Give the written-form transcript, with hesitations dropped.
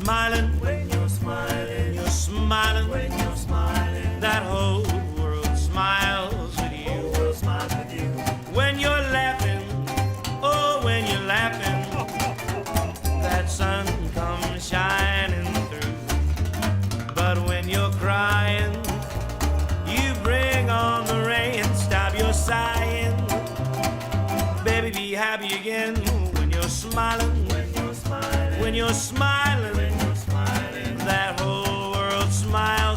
smiling, when you're smiling, you're smiling, when you're smiling, that whole world smiles with the you. world smiles with you. When you're laughing, oh, when you're laughing, that sun comes shining through. But when you're crying, you bring on the rain. Stop your sighing, baby, be happy again. When you're smiling, When you're smiling, when you're smiling, when you're smiling, that whole world smiles